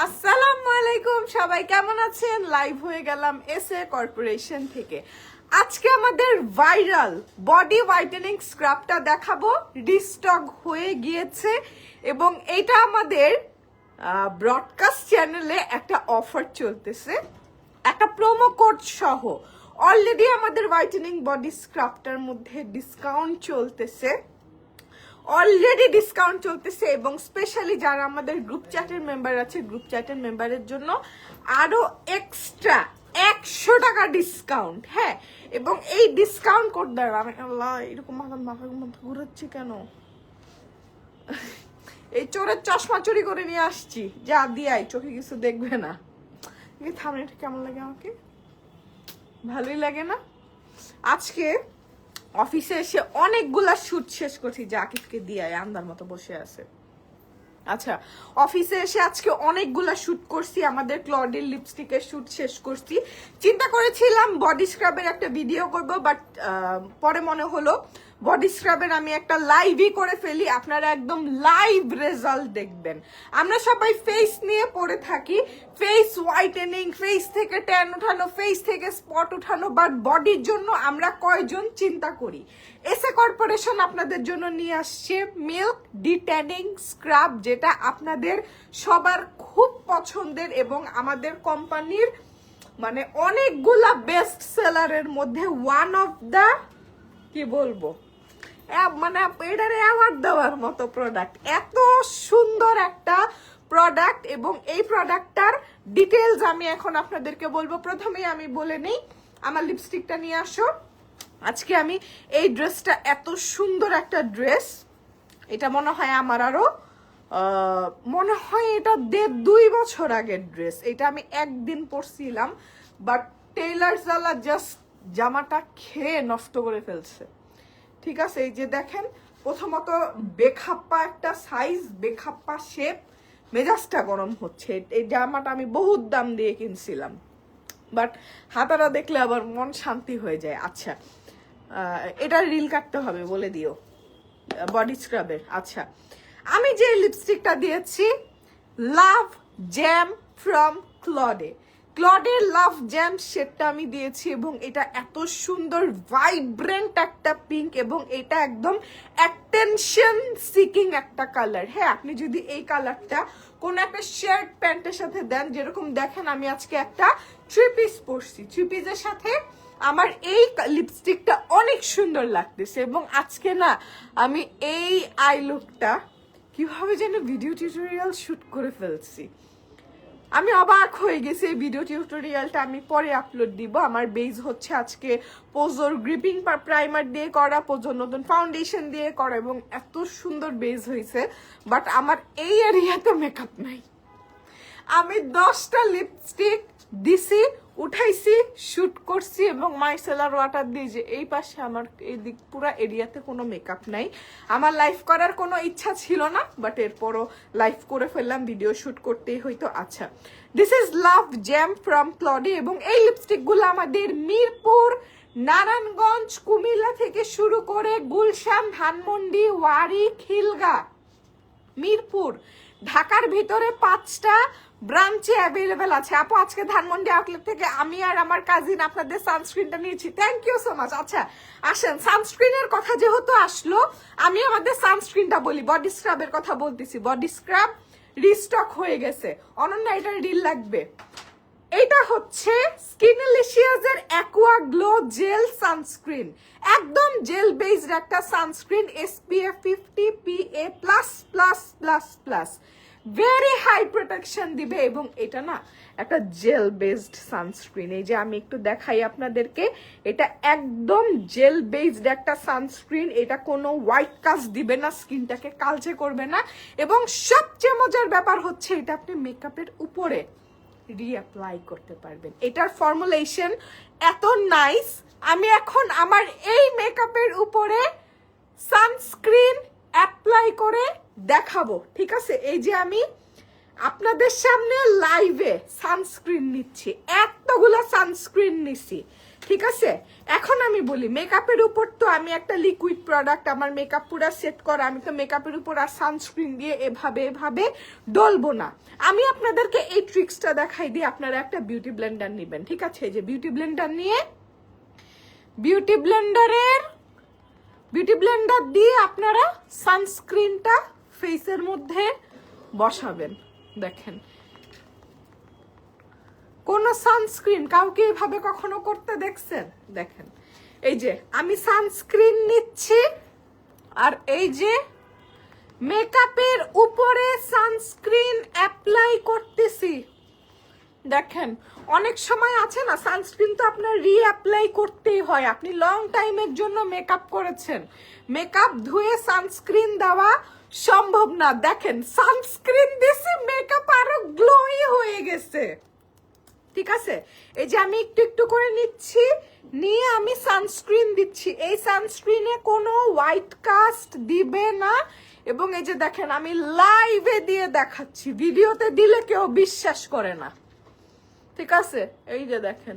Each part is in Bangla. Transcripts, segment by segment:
আসসালামু আলাইকুম, সবাই কেমন আছেন? লাইভ হয়ে গেলাম এসএ কর্পোরেশন থেকে। আজকে আমাদের ভাইরাল বডি হোয়াইটেনিং স্ক্রাবটা দেখাবো। রিস্টক হয়ে গিয়েছে এবং এটা আমাদের ব্রডকাস্ট চ্যানেলে একটা অফার চলতেছে, একটা প্রোমো কোড সহ। অলরেডি আমাদের হোয়াইটেনিং বডি স্ক্রাবটার মধ্যে ডিসকাউন্ট চলতেছে, এবং স্পেশালি যারা আমাদের গ্রুপ চ্যাটের মেম্বার আছে, গ্রুপ চ্যাটের মেম্বারের জন্য আরো এক্সট্রা 100 টাকা ডিসকাউন্ট। হ্যাঁ, এবং এই ডিসকাউন্ট কোড দ্বারা আমি আল্লাহ এরকম মাথা ঘুরাচ্ছি কেন? এই চোরের চশমা চুরি করে নিয়ে আসছি, যা দিয়াই চোখে কিছু দেখবে না। থামনেটা কেমন লাগে? আমাকে ভালোই লাগে না? আজকে অফিসে এসে অনেকগুলা শুট শেষ করছি, জাকিবকে দিয়ে আন্দার মতো বসে আছে। আচ্ছা, অফিসে এসে আজকে অনেকগুলা শুট করছি, আমাদের ক্লডের লিপস্টিকের শুট শেষ করছি। চিন্তা করেছিলাম বডি স্ক্রাবের একটা ভিডিও করব, বাট পরে মনে হলো বডি স্ক্রাবের আমি একটা লাইভই করে ফেলি, আপনারা একদম লাইভ রেজাল্ট দেখবেন। আমরা সবাই ফেস নিয়ে পড়ে থাকি, ফেস হোয়াইটেনিং, ফেস থেকে ট্যান উঠানো, ফেস থেকে স্পট উঠানো, বাট বডির জন্য আমরা কয়জন চিন্তা করি? এসএ কর্পোরেশন আপনাদের জন্য নিয়ে আসছে মিল্ক ডিট্যানিং স্ক্রাব, যেটা আপনাদের সবার খুব পছন্দের এবং আমাদের কোম্পানির মানে অনেকগুলা বেস্ট সেলারের মধ্যে ওয়ান অফ দা, কি বলবো, মানে এটারে অ্যাওয়ার্ড দেওয়ার মতো প্রোডাক্ট। এত সুন্দর একটা প্রোডাক্ট, এবং এই প্রোডাক্টটার ডিটেলস আমি এখন আপনাদেরকে বলবো। প্রথমেই আমি বলে নেই, আমার লিপস্টিকটা নিয়ে আসো। আজকে আমি এই ড্রেসটা, এত সুন্দর একটা ড্রেস, এটা মনে হয় আমার আরো মনে হয় এটা 1.5-2 বছর আগের ড্রেস। এটা আমি একদিন পরছিলাম, বাট টেইলার জালা জাস্ট জামাটা খেয়ে নষ্ট করে ফেলছে। ঠিক আছে, এই যে দেখেন, প্রথমত বেখাপ্পা একটা সাইজ, বেখাপ্পা শেপ, মেজাজটা গরম হচ্ছে। এই জামাটা আমি বহুত দাম দিয়ে কিনছিলাম, বাট হাতারা দেখলে আবার মন শান্তি হয়ে যায়। আচ্ছা, এটা রিল কাটতে হবে বলে দিও বডি স্ক্রাবের। আচ্ছা, আমি যে লিপস্টিকটা দিয়েছি লাভ জ্যাম ফ্রম ক্লডের লাভ জ্যাম শেডটা আমি দিয়েছি, এবং এটা এত সুন্দর ভাইব্রেন্ট একটা পিঙ্ক, এবং এটা একদম অ্যাটেনশন সিকিং একটা কালার। হ্যাঁ, আপনি যদি এই কালারটা কোনো একটা শার্ট প্যান্টের সাথে দেন, যেরকম দেখেন আমি আজকে একটা 3 পিস পরছি, 3 পিসের সাথে আমার এই লিপস্টিকটা অনেক সুন্দর লাগতেছে। এবং আজকে না আমি এই আই লুকটা কিভাবে যেন ভিডিও টিউটোরিয়াল শুট করে ফেলছি, আমি অবাক হয়ে গেছি। এই ভিডিও টিউটোরিয়ালটা আমি পরে আপলোড দিব। আমার বেজ হচ্ছে আজকে পোজোর গ্রিপিং প্রাইমার দিয়ে করা, পোজোর নতুন ফাউন্ডেশন দিয়ে করা, এবং এত সুন্দর বেজ হয়েছে, বাট আমার এই এরিয়াতে মেকআপ নাই। আমি 10টা লিপস্টিক দিছি, উঠাইছি, শুট করছি, এবং মাইসেলার ওয়াটার দিয়ে যে এই পাশে আমার এই দিক পুরো এরিয়াতে কোনো মেকআপ নাই। আমার লাইভ করার কোনো ইচ্ছা ছিল না, বাট এরপরও লাইভ করে ফেললাম, ভিডিও শুট করতেই হইতো। আচ্ছা, this is love jam from Claudie, এবং এই লিপস্টিকগুলো আমাদের মিরপুর, নারায়ণগঞ্জ, কুমিল্লা থেকে শুরু করে গুলশান, ধানমন্ডি, ওয়ারি, খিলগা, মিরপুর, ঢাকার ভিতরে 5টা ব্রাঞ্চে অ্যাভেলেবেল আছে। আপু, আজকে ধানমন্ডি আউটলেট থেকে আমি আর আমার কাজিন আপনাদের সানস্ক্রিনটা নিয়েছি, থ্যাংক ইউ সো মাচ। আচ্ছা, আসেন, সানস্ক্রিনের কথা যেহেতু আসলো, আমি আমাদের সানস্ক্রিনটা বলি। বডি স্ক্রাবের কথা বলতেছি, বডি স্ক্রাব রিস্টক হয়ে গেছে। অনন্যা, এটা রিল লাগবে। এটা হচ্ছে স্কিনলিশিয়াসের অ্যাকোয়া গ্লো জেল সানস্ক্রিন, একদম জেল বেসড একটা sunscreen, SPF 50 PA++++, very high protection দিবে, এবং এটা না একটা জেল বেসড সানস্ক্রিন। এই যে আমি একটু দেখাই আপনাদেরকে, এটা একদম জেল বেসড একটা সানস্ক্রিন। এটা কোনো হোয়াইট কাস্ট দিবে না, স্কিনটাকে কালচে করবে না, এবং সবচেয়ে মজার ব্যাপার হচ্ছে এটা আপনি মেকআপের উপরে রিঅ্যাপ্লাই করতে পারবেন। এটার ফর্মুলেশন এত নাইস, আমি এখন আমার এই মেকআপের উপরে সানস্ক্রিন অ্যাপ্লাই করে দেখাবো। ঠিক আছে, এই যে আমি আপনাদের সামনে লাইভে সানস্ক্রিন নিচ্ছি, এতগুলো সানস্ক্রিন নিচ্ছি। ঠিক আছে, এখন আমি বলি মেকআপের উপর তো আমি একটা লিকুইড প্রোডাক্ট, আমার মেকআপ পুরো সেট করা, আমি তো মেকআপের উপর আর সানস্ক্রিন দিয়ে এভাবে এভাবে ডলবো না। আমি আপনাদেরকে এই ট্রিক্সটা দেখাই দিই, আপনারা একটা বিউটি ব্লেন্ডার নেবেন। ঠিক আছে, এই যে বিউটি ব্লেন্ডার নিয়ে বিউটি ব্লেন্ডার দিয়ে আপনারা সানস্ক্রিনটা ফেসের মধ্যে বসাবেন। দেখেন, কোন সানস্ক্রিন কাউকে এভাবে কখনো করতে দেখছেন? দেখেন, এই যে আমি সানস্ক্রিন নিচ্ছি আর এই যে মেকআপের উপরে সানস্ক্রিন অ্যাপ্লাই করতেছি। দেখেন, অনেক সময় আছে না সানস্ক্রিন তো আপনার রিঅ্যাপ্লাই করতেই হয়, আপনি লং টাইমের জন্য মেকআপ করেছেন, মেকআপ ধুয়ে সানস্ক্রিন দেওয়া সম্ভব না। দেখেন, সানস্ক্রিন দিছি, মেকআপ আরো গ্লোই হয়ে গেছে। ঠিক আছে, এই যে আমি একটু একটু করে নিচ্ছি, নিয়ে আমি সানস্ক্রিন দিচ্ছি। এই সানস্ক্রিনে কোনো হোয়াইট কাস্ট দিবে না। এবং এই যে দেখেন, আমি লাইভে দিয়ে দেখাচ্ছি, ভিডিওতে দিলে কেউ বিশ্বাস করে না। ঠিক আছে, এই যে দেখেন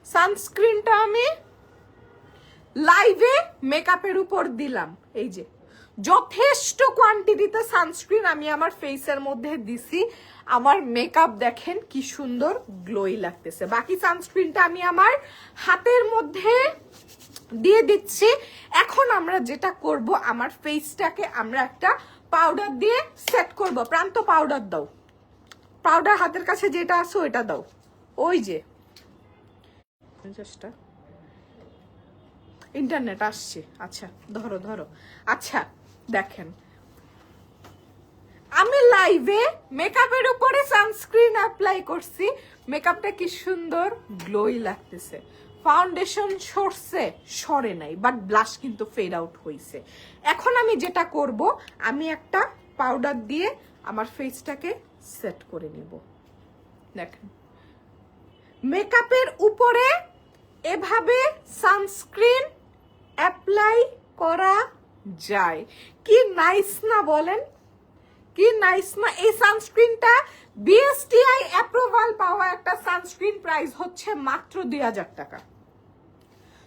সানস্ক্রিনটা আমি লাইভে মেকআপের উপর দিলাম। এই যে যথেষ্ট কোয়ান্টিটিতে সানস্ক্রিন আমি আমার ফেসের মধ্যে দিছি। আমার মেকআপ দেখেন কি সুন্দর গ্লোই লাগতেছে। বাকি সানস্ক্রিনটা আমি আমার হাতের মধ্যে দিয়ে দিচ্ছি। এখন আমরা যেটা করব, আমার ফেসটাকে আমরা একটা পাউডার দিয়ে সেট করব। প্রান্ত পাউডার দাও, পাউডার হাতের কাছে যেটা আছে ওইটা দাও। ওই যে ইন্টারনেট আসছে। আচ্ছা ধরো ধরো। আচ্ছা দেখেন, আমি লাইভে মেকআপের উপরে সানস্ক্রিন অ্যাপ্লাই করছি, মেকআপটা কি সুন্দর গ্লোই লাগতেছে। ফাউন্ডেশন সরছে, সরে নাই, বাট ব্লাশ কিন্তু ফেড আউট হয়েছে। এখন আমি যেটা করব, আমি একটা পাউডার দিয়ে আমার ফেসটাকে সেট করে নিব। দেখেন, মেকআপের উপরে এভাবে সানস্ক্রিন অ্যাপ্লাই করা যায়। কি নাইস না বলেন? কি নাইস না? এই সানস্ক্রিনটা বিএসটিআই অ্যাপ্রুভাল পাওয়া একটা সানস্ক্রিন, প্রাইস হচ্ছে মাত্র 2000 টাকা।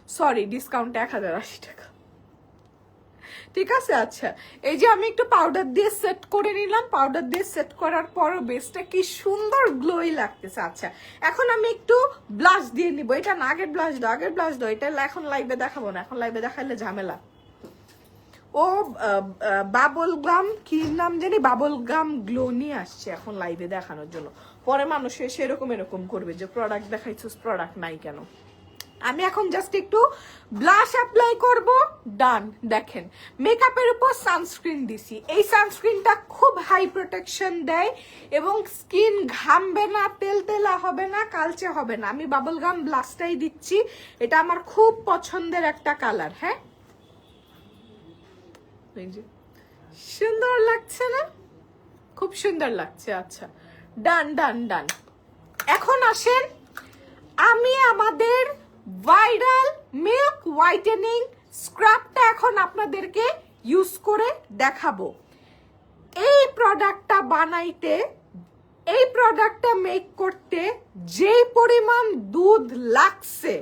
সরি, ডিসকাউন্ট 1080 টাকা। ঠিক আছে, আচ্ছা এই যে আমি একটু পাউডার দিয়ে সেট করে নিলাম, পাউডার দিয়ে সেট করার পরও বেসটা কি সুন্দর গ্লোই লাগতেছে। আচ্ছা এখন আমি একটু ব্লাশ দিয়ে নিব। এটা না, আগের ব্লাশ দাও, আগের ব্লাশ দাও। এটা এখন লাইভে দেখাবো না, এখন লাইভে দেখাইলে ঝামেলা। ও বাবল গাম, কি নাম জানি, বাবল গাম গ্লো নিয়ে আসছে এখন লাইভে দেখানোর জন্য। পরে মানুষ এসে এরকম এরকম করবে যে প্রোডাক্ট দেখাইছিস, প্রোডাক্ট নাই কেন। আমি এখন জাস্ট একটু ব্লাশ অ্যাপ্লাই করব। ডান। দেখেন, মেকআপের উপর সানস্ক্রিন দিছি। এই সানস্ক্রিনটা খুব হাই প্রোটেকশন দেয় এবং স্কিন ঘামবে না, তেলতেলা হবে না, কালচে হবে না। আমি বাবল গাম ব্লাশটাই দিচ্ছি, এটা আমার খুব পছন্দের একটা কালার। হ্যাঁ, সুন্দর লাগছে না? খুব সুন্দর লাগছে। আচ্ছা ডান ডান ডান। এখন আসেন, আমি আমাদের ভাইরাল মিল্ক হোয়াইটেনিং স্ক্রাবটা এখন আপনাদেরকে ইউজ করে দেখাবো। এই প্রোডাক্টটা বানাইতে, এই প্রোডাক্টটা মেক করতে যে পরিমাণ দুধ লাগছে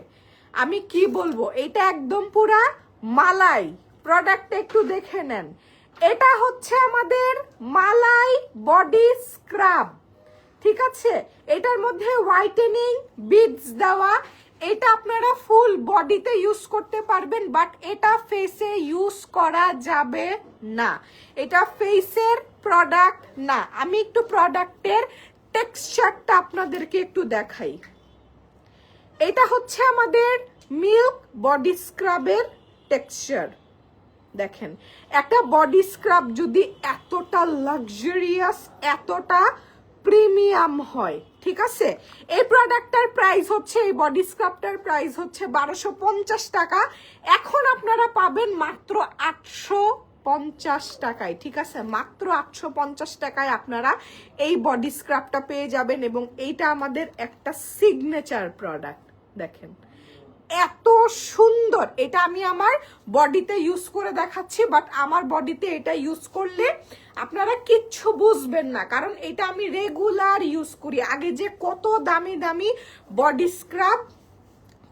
আমি কি বলবো, এটা একদম পুরা মালাই। প্রোডাক্টটা একটু দেখে নেন, এটা হচ্ছে আমাদের মালাই বডি স্ক্রাব। ঠিক আছে, এটার মধ্যে হোয়াইটেনিং বিডস দেওয়া। এটা আপনারা ফুল বডিতে ইউজ করতে পারবেন, বাট এটা ফেসে ইউজ করা যাবে না, এটা ফেসের প্রোডাক্ট না। আমি একটু প্রোডাক্টের টেক্সচারটা আপনাদেরকে একটু দেখাই। এটা হচ্ছে আমাদের মিল্ক বডি স্ক্রাবের টেক্সচার। দেখেন, একটা বডি স্ক্রাব যদি এতটা লাক্সারিয়াস, এতটা প্রিমিয়াম হয়, ঠিক আছে, এই প্রোডাক্টটার প্রাইস হচ্ছে, এই বডি স্ক্রাবটার প্রাইস হচ্ছে 1250 টাকা। এখন আপনারা পাবেন মাত্র 850 টাকায়। ঠিক আছে, মাত্র 850 টাকায় আপনারা এই বডি স্ক্রাবটা পেয়ে যাবেন। এবং এইটা আমাদের একটা সিগনেচার প্রোডাক্ট। দেখেন এত সুন্দর, এটা আমি আমার বডিতে ইউজ করে দেখাচ্ছি, বাট আমার বডিতে এটা ইউজ করলে আপনারা কিচ্ছু বুঝবেন না, কারণ এটা আমি রেগুলার ইউজ করি। আগে যে কত দামি দামি বডি স্ক্রাব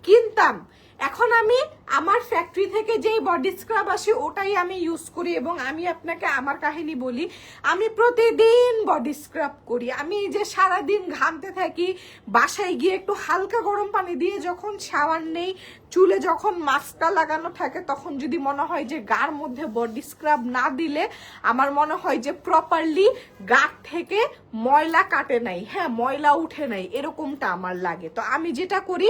কিনতাম, এখন আমি আমার ফ্যাক্টরি থেকে যেই বডি স্ক্রাব আসে ওটাই আমি ইউজ করি। এবং আমি আপনাকে আমার কাহিনী বলি, আমি প্রতিদিন বডি স্ক্রাব করি। আমি যে সারাদিন ঘামতে থাকি, বাসায় গিয়ে একটু হালকা গরম পানি দিয়ে যখন শাওয়ার নেই, চুলে যখন মাস্কটা লাগানো থাকে, তখন যদি মনে হয় যে গার মধ্যে বডি স্ক্রাব না দিলে আমার মনে হয় যে প্রপারলি গার থেকে ময়লা কাটে নাই, হ্যাঁ ময়লা উঠে নাই, এরকমটা আমার লাগে। তো আমি যেটা করি,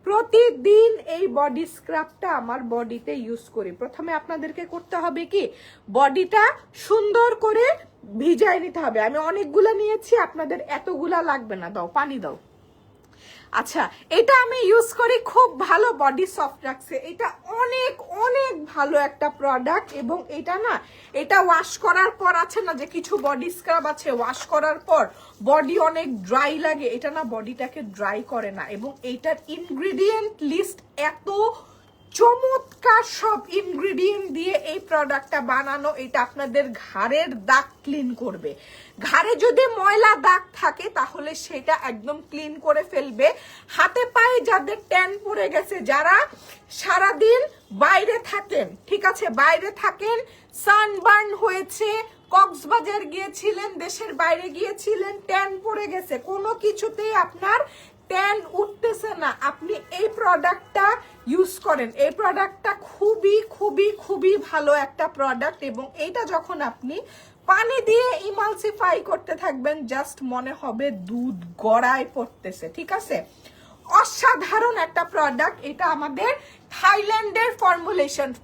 প্রতিদিন এই বডি স্ক্রাবটা আমার বডিতে ইউজ করি। প্রথমে আপনাদেরকে করতে হবে কি, বডিটা সুন্দর করে ভিজাই নিতে হবে। আমি অনেকগুলা নিয়েছি, আপনাদের এতগুলা লাগবে না। দাও পানি দাও। আচ্ছা, এটা আমি ইউজ করি, খুব ভালো বডি সফট রাখছে। এটা অনেক অনেক ভালো একটা প্রোডাক্ট। এবং এটা না, এটা ওয়াশ করার পর আছে না যে কিছু বডি স্ক্রাব আছে ওয়াশ করার পর বডি অনেক ড্রাই লাগে, এটা না বডিটাকে ড্রাই করে না। এবং এইটার ইনগ্রিডিয়েন্ট লিস্ট এত চমৎকার, সব ইনগ্রিডিয়েন্ট দিয়ে এই প্রোডাক্টটা বানানো। এটা আপনাদের ঘাড়ের দাগ ক্লিন করবে। ঘাড়ে যদি ময়লা দাগ থাকে তাহলে সেটা একদম ক্লিন করে ফেলবে। হাতে পায়ে যাদের ট্যান পড়ে গেছে, যারা সারাদিন বাইরে থাকেন, ঠিক আছে বাইরে থাকেন, সানবার্ন হয়েছে, কক্সবাজার গিয়েছিলেন, দেশের বাইরে গিয়েছিলেন, ট্যান পড়ে গেছে, কোনো কিছুতেই আপনার ট্যান উঠতেছে না, আপনি এই প্রোডাক্টটা ইউজ করেন। এই প্রোডাক্টটা খুবই খুবই খুবই ভালো একটা প্রোডাক্ট। এবং এইটা যখন আপনি পানি দিয়ে ইমালসিফাই করতে থাকবেন, জাস্ট মনে হবে দুধ গড়ায় পড়তেছে, ঠিক আছে। অসাধারণ একটা প্রোডাক্ট। এটা আমাদের থাইল্যান্ডের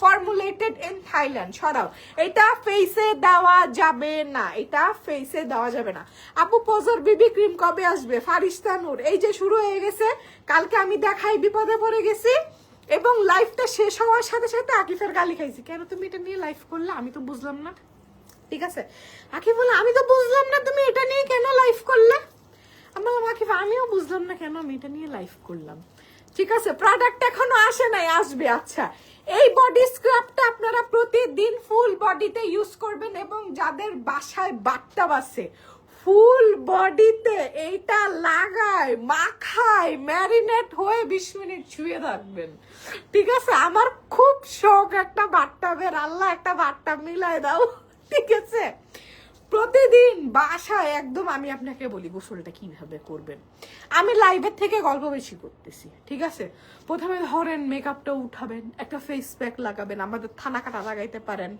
ফর্মুলেটেড ইন থাইল্যান্ড। সরাও, এটা ফেসে দেওয়া যাবে না, এটা ফেসে দেওয়া যাবে না। আপু পজর বিবি ক্রিম কবে আসবে? ফারিস্তা নূর, এই যে শুরু হয়ে গেছে, কালকে আমি দেখাই বিপদে পড়ে গেছি। এবং লাইফটা শেষ হওয়ার সাথে সাথে আকিফের গালি খাইছি, কেন তুমি এটা নিয়ে লাইভ করলে, আমি তো বুঝলাম না, ঠিক আছে। আকিফ বলে আমি তো বুঝলাম না তুমি এটা নিয়ে কেন লাইভ করলে। আমিও বুঝলাম না কেন আমি এটা নিয়ে লাইভ করলাম, ঠিক আছে। প্রোডাক্ট এখনো আসে নাই, আসবে। আচ্ছা, এই বডি স্ক্রাবটা আপনারা প্রতিদিন ফুল বডিতে ইউজ করবেন। এবং যাদের বাসায় বাথটাব আছে, ফুল বডিতে এইটা লাগায় মাখায় ম্যারিনেট হয়ে 20 মিনিট শুয়ে থাকবেন, ঠিক আছে। আমার খুব শখ একটা বাথটাবের, আল্লাহ একটা বাথটাব মিলাই দাও, ঠিক আছে। প্রতিদিন বাসায় একদম, আমি আপনাকে বলি গোসলটা কিভাবে করবেন। আমি লাইভের থেকে গল্প বেশি করতেছি, ঠিক আছে। প্রথমে ধরেন মেকআপটা উঠাবেন, একটা ফেস প্যাক লাগাবেন, আমাদের থানা কাটা লাগাইতে পারেন,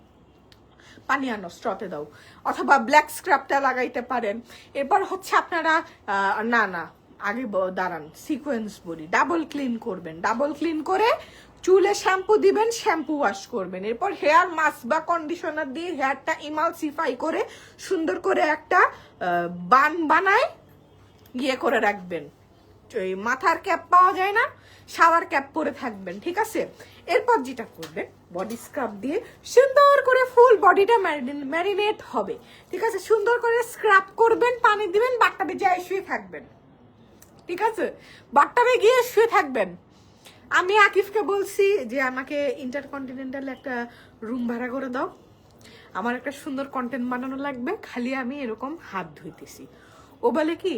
পানি আনো স্ট্রতে দাও, অথবা ব্ল্যাক স্ক্রাবটা লাগাইতে পারেন। এরপর হচ্ছে আপনারা না আগে দাঁড়ান, সিকোয়েন্স বলি, ডাবল ক্লিন করবেন, ডাবল ক্লিন করে চুলে শ্যাম্পু দিবেন, শ্যাম্পু ওয়াশ করবেন। এরপর হেয়ার মাস্ক বা কন্ডিশনার দিয়ে হেয়ারটা ইমালসিফাই করে সুন্দর করে একটা বান বানায় ইয়ে করে রাখবেন। ওই মাথার ক্যাপ পাওয়া যায় না, শাওয়ার ক্যাপ পরে থাকবেন, ঠিক আছে। এরপর যেটা করবেন, বডি স্ক্রাব দিয়ে সুন্দর করে ফুল বডিটা ম্যারিনেট হবে, ঠিক আছে। সুন্দর করে স্ক্রাব করবেন, পানি দিবেন, বাথটাবে যায় শুয়ে থাকবেন, ঠিক আছে। বাথটাবে গিয়ে শুয়ে থাকবেন। আমি আকিফকে বলছি যে আমাকে ইন্টারকন্টিনেন্টালে একটা রুম ভাড়া করে দাও, আমার একটা সুন্দর কন্টেন্ট বানানো লাগবে, খালি আমি এরকম হাত ধুইতেছি। ও বলে কি,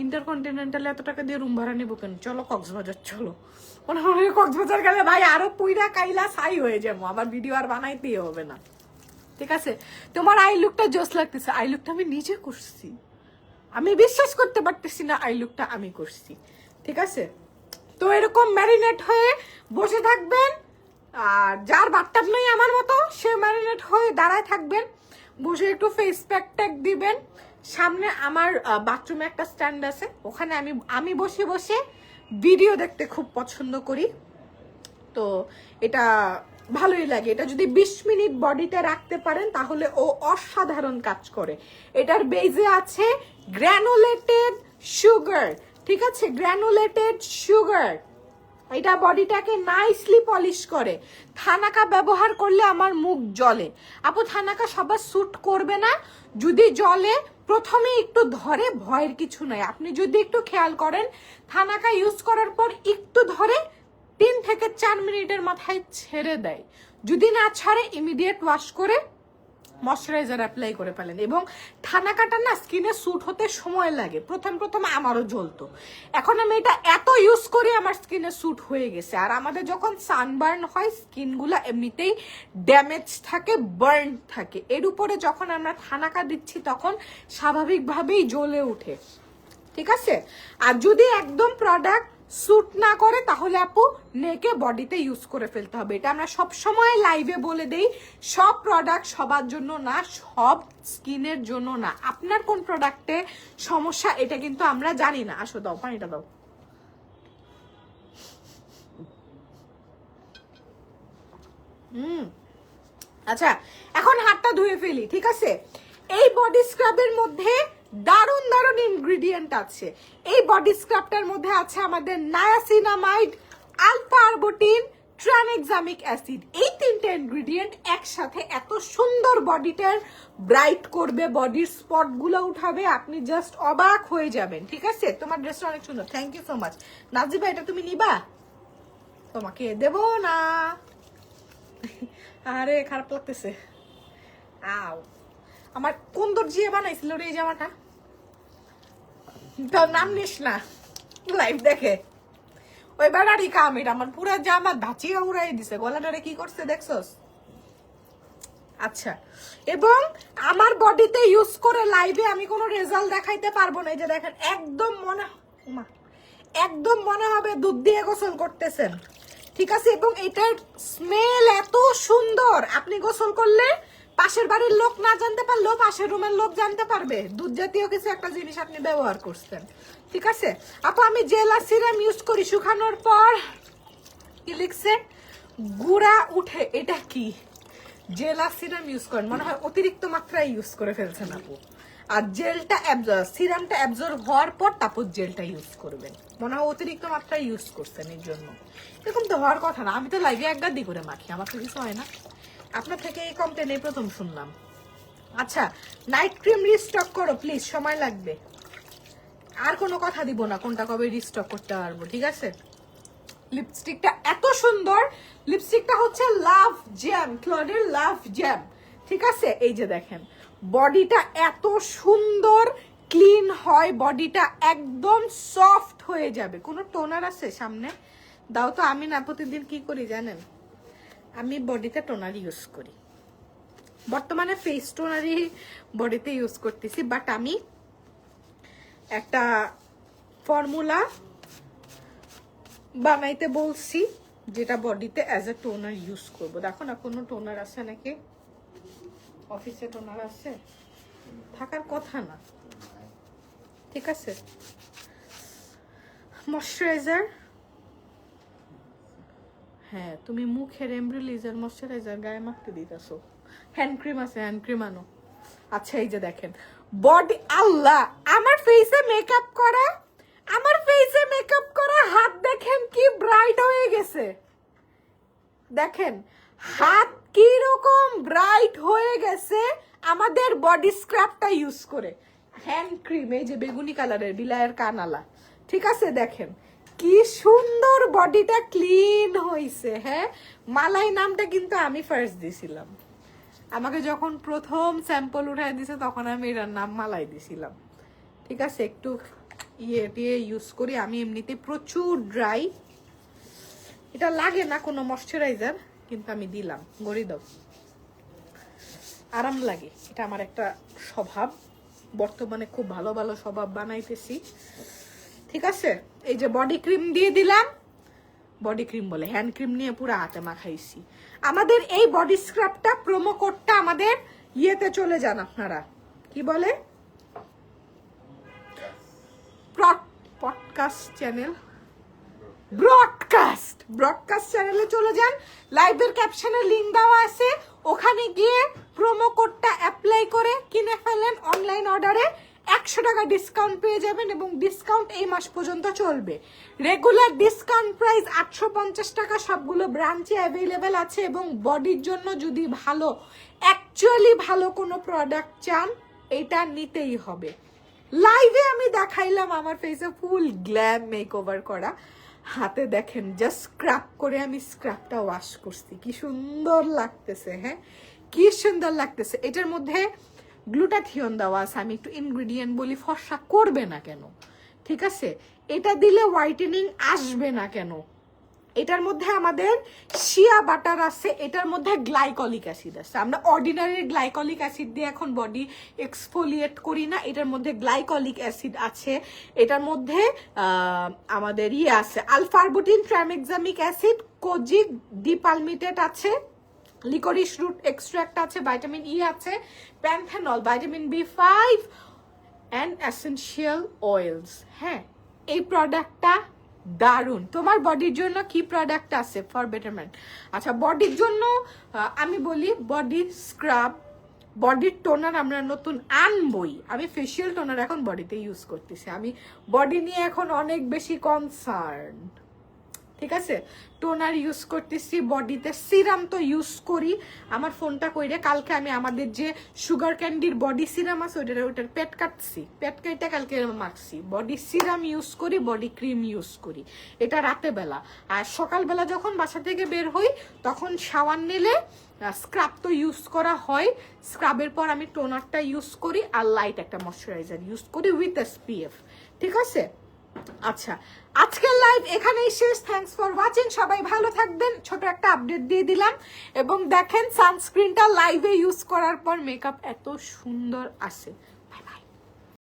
ইন্টারকন্টিনেন্টালে এত টাকা দিয়ে রুম ভাড়া নেবো কেন, চলো কক্সবাজার চলো। কক্সবাজার গেলে ভাই আরো পুইরা কাইলা ছাই হয়ে যাবো, আমার ভিডিও আর বানাইতেই হবে না, ঠিক আছে। তোমার আই লুকটা জোস লাগতেছে, আই লুকটা আমি নিজে করছি, আমি বিশ্বাস করতে পারতেছি না আই লুকটা আমি করছি, ঠিক আছে। তো এরকম ম্যারিনেট হয়ে বসে থাকবেন। আর যার বাথটাব নেই আমার মতো, সে ম্যারিনেট হয়ে দাঁড়ায় থাকবেন, বসে একটু ফেস প্যাক ট্যাক দিবেন। সামনে আমার বাথরুমে একটা স্ট্যান্ড আছে, ওখানে আমি বসে বসে ভিডিও দেখতে খুব পছন্দ করি। তো এটা ভালোই লাগে। এটা যদি 20 মিনিট বডিতে রাখতে পারেন তাহলে ও অসাধারণ কাজ করে। এটার বেজে আছে গ্র্যানুলেটেড সুগার, ঠিক আছে, গ্র্যানুলেটেড সুগার। এটা বডিটাকে নাইসলি পলিশ করে। থানাকা ব্যবহার করলে আমার মুখ জ্বলে। আপু থানাকা সবার স্যুট করবে না, যদি জ্বলে প্রথমে একটু ধরে, ভয়ের কিছু নাই। আপনি যদি একটু খেয়াল করেন, থানাকা ইউজ করার পর একটু ধরে 3 থেকে 4 মিনিটের মাথায় ছেড়ে দেয়। যদি না ছাড়ে ইমিডিয়েট ওয়াশ করে ময়শ্চারাইজার অ্যাপ্লাই করে ফেলেন। এবং ঠান্ডা না স্কিনে স্যুট হতে সময় লাগে, প্রথম আমারও জ্বলতো, এখন আমি এটা এত ইউজ করি আমার স্কিনে স্যুট হয়ে গেছে। আর আমাদের যখন সানবার্ন হয় স্কিনগুলা এমনিতেই ড্যামেজ থাকে, বার্ন থাকে, এর উপরে যখন আমরা ঠান্ডা দিচ্ছি তখন স্বাভাবিকভাবেই জ্বলে উঠে, ঠিক আছে। আর যদি একদম প্রোডাক্ট স্যুট না করে তাহলে আপু নেকে বডিতে ইউজ করে ফেলতে হবে। এটা আমরা সব সময় লাইভে বলে দেই, সব প্রোডাক্ট সবার জন্য না, সব স্কিনের জন্য না। আপনার কোন প্রোডাক্টে সমস্যা এটা কিন্তু আমরা জানি না। আসো দাও পানিটা দাও। আচ্ছা এখন হাতটা ধুয়ে ফেলি, ঠিক আছে। এই বডি স্ক্রাবের মধ্যে দারুণ দারুণ ইনগ্রিডিয়েন্ট আছে। এই বডি স্ক্রাবটার মধ্যে আছে আমাদের নায়াসিনামাইড, আলফা আরবুটিন, ট্রানএক্সামিক অ্যাসিড। এই তিনটে ইনগ্রিডিয়েন্ট একসাথে এত সুন্দর বডিটার ব্রাইট করবে, বডির স্পট গুলো উঠাবে, আপনি জাস্ট অবাক হয়ে যাবেন, ঠিক আছে। তোমার ড্রেসটা অনেক সুন্দর, thank you so much. Najiba এটা তুমি নিবা? তোমাকে দেব না। আরে খারাপ লাগতেছে। আও, আমার কোন দর্জিয়ে বানাইছিল রে এই জামাটা? তোর নাম নিস না, লাইভ দেখে। ওই বেড়ারি কামির আমার পুরা জামা ধাচিয়া উড়াই দিছে, গলাটারে কি করছে দেখছস? আচ্ছা, এবং আমার বডিতে ইউজ করে লাইভে আমি কোনো রেজাল্ট দেখাইতে পারবো না। এই যে দেখেন একদম মনে হবে দুধ দিয়ে গোসল করতেছেন, ঠিক আছে। এবং এটার স্মেল এত সুন্দর, আপনি গোসল করলে পাশের বাড়ির লোক না জানতে পারলেও পাশের রুমের লোক জানতে পারবে দুধ জাতীয় কিছু একটা জিনিস আপনি ব্যবহার করছেন, ঠিক আছে। আপু আমি জেল আর সিরাম ইউজ করি, শুকানোর পর কি লিখছে গুড়া উঠে, এটা কি? জেল আর সিরাম ইউজ করেন, মনে হয় অতিরিক্ত মাত্রায় ইউজ করে ফেলছেন আপু। আর জেলটা সিরামটা অ্যাবজর্ব হওয়ার পর তারপর জেলটা ইউজ করবেন, মনে হয় অতিরিক্ত মাত্রায় ইউজ করছেন এর জন্য। এরকম তো হওয়ার কথা না, আমি তো লাইভে এক গাদি করে মাখি, আমার তো কিছু হয় না। আপনার থেকে এই কমপ্লেন এই প্রথম শুনলাম। আচ্ছা নাইট ক্রিম রিস্টক করো প্লিজ, সময় লাগবে। আর কোনো কথা দিব না কোনটা কবে রিস্টক করতে পারবো, ঠিক আছে। লিপস্টিকটা এত সুন্দর, লিপস্টিকটা হচ্ছে লাভ জ্যাম, ক্লডের লাভ জ্যাম, ঠিক আছে। এই যে দেখেন বডিটা এত সুন্দর ক্লিন হয়, বডিটা একদম সফট হয়ে যাবে। কোনো টোনার আছে সামনে দাও তো। আমি না প্রতিদিন কি করি জানেন, আমি বডিতে টোনার ইউজ করি, বর্তমানে ফেস টোনারই বডিতে ইউজ করতেছি, বাট আমি একটা ফর্মুলা বানাইতে বলছি যেটা বডিতে অ্যাজ এ টোনার ইউজ করবো। দেখো না কোনো টোনার আছে নাকি, অফিসে টোনার আছে, থাকার কথা না, ঠিক আছে। ময়শ্চারাইজার, হ্যাঁ তুমি মুখের এমব্রিলিজার ময়শ্চারাইজার গায়ে মাখতে দিতেছো। হ্যান্ড ক্রিম আছে, হ্যান্ড ক্রিম আনো। আচ্ছা এই যে দেখেন বডি, আল্লাহ আমার ফেসে মেকআপ করা, আমার ফেসে মেকআপ করা হাত দেখেন কি ব্রাইট হয়ে গেছে, দেখেন হাত কি রকম ব্রাইট হয়ে গেছে আমাদের বডি স্ক্রাবটা ইউজ করে। হ্যান্ড ক্রিম এই যে বেগুনি কালারের বিলায়ের কানালা, ঠিক আছে। দেখেন কি সুন্দর বডিটা ক্লিন হইছে। হ্যাঁ মালাই নামটা কিন্তু আমি ফার্স্ট দিছিলাম, আমাকে যখন প্রথম স্যাম্পল উঠাই দিছে তখন আমি এটার নাম মালাই দিছিলাম, ঠিক আছে। একটু ইয়ে ইউজ করি আমি, এমনিতে প্রচুর ড্রাই, এটা লাগে না কোনো ময়শ্চারাইজার, কিন্তু আমি দিলাম, গড়ি দাও, আরাম লাগে, এটা আমার একটা স্বভাব, বর্তমানে খুব ভালো ভালো স্বভাব বানাইতেছি, ঠিক আছে। এই যে বডি ক্রিম দিয়ে দিলাম, বডি ক্রিম বলে হ্যান্ড ক্রিম নিয়ে পুরো হাতে মাখাইছি। আমাদের এই বডি স্ক্রাবটা প্রোমো কোডটা আমাদের ইয়েতে চলে যান আপনারা, কি বলে পডকাস্ট চ্যানেল, ব্রডকাস্ট চ্যানেলে চলে যান, লাইভের ক্যাপশনে লিংক দেওয়া আছে, ওখানে গিয়ে প্রোমো কোডটা অ্যাপ্লাই করে কিনে ফেলেন। অনলাইন অর্ডারে 100 টাকা ডিসকাউন্ট পেয়ে যাবেন এবং ডিসকাউন্ট এই মাস পর্যন্ত চলবে। রেগুলার ডিসকাউন্ট প্রাইস 850 টাকা, সবগুলো ব্রাঞ্চে অ্যাভেলেবেল আছে। এবং বডির জন্য যদি ভালো, অ্যাকচুয়ালি ভালো কোনো প্রোডাক্ট চান এটা নিতেই হবে। লাইভে আমি দেখাইলাম আমার ফেসে ফুল গ্ল্যাম মেকওভার করা, হাতে দেখেন জাস্ট স্ক্রাব করে আমি স্ক্রাবটা ওয়াশ করছি, কি সুন্দর লাগতেছে। হ্যাঁ কি সুন্দর লাগতেছে। এটার মধ্যে গ্লুটাথিয়ন দেওয়া আছে, আমি একটু ইনগ্রিডিয়েন্ট বলি, ফর্সা করবে না কেন, ঠিক আছে? এটা দিলে হোয়াইটেনিং আসবে না কেন? এটার মধ্যে আমাদের শিয়া বাটার আছে, এটার মধ্যে গ্লাইকলিক অ্যাসিড আছে। আমরা অর্ডিনারি গ্লাইকলিক অ্যাসিড দিয়ে এখন বডি এক্সফোলিয়েট করি না, এটার মধ্যে গ্লাইকলিক অ্যাসিড আছে। এটার মধ্যে আমাদের আছে আলফারবুটিন, ট্রাইমেক্সামিক অ্যাসিড, কোজিক ডিপালমিটেট আছে, লিকোরিস রুট এক্সট্রাক্ট আছে, ভিটামিন ই আছে, panthenol, vitamin B5 and essential oils. হ্যাঁ, এই প্রোডাক্টটা দারুণ। তোমার বডির জন্য কি প্রোডাক্ট আছে ফর বেটারমেন্ট? আচ্ছা, বডির জন্য আমি বলি বডি স্ক্রাব, বডির টোনার আমরা নতুন আনবই। আমি ফেসিয়াল টোনার এখন বডিতে ইউজ করতেছি, আমি বডি নিয়ে এখন অনেক বেশি কনসার্ন, ঠিক আছে? টোনার ইউজ করতেছি, বডিতে সিরাম তো ইউজ করি। আমার ফোনটা কইরে কালকে আমি আমাদের যে সুগার ক্যান্ডির বডি সিরাম আছে ওটার পেট কাটছি, পেট কেটে কালকে মাখছি। বডি সিরাম ইউজ করি, বডি ক্রিম ইউজ করি, এটা রাতে বেলা। আর সকালবেলা যখন বাসা থেকে বের হই তখন শাওয়ার নিলে স্ক্রাব তো ইউজ করা হয়, স্ক্রাবের পর আমি টোনারটা ইউজ করি আর লাইট একটা ময়শ্চারাইজার ইউজ করি উইথ SPF, ঠিক আছে? আচ্ছা, আজকের লাইভ এখানেই শেষ। থ্যাঙ্কস ফর ওয়াচিং, সবাই ভালো থাকবেন। ছোট একটা আপডেট দিয়ে দিলাম। এবং দেখেন সানস্ক্রিনটা লাইভে ইউজ করার পর মেকআপ এত সুন্দর আসে।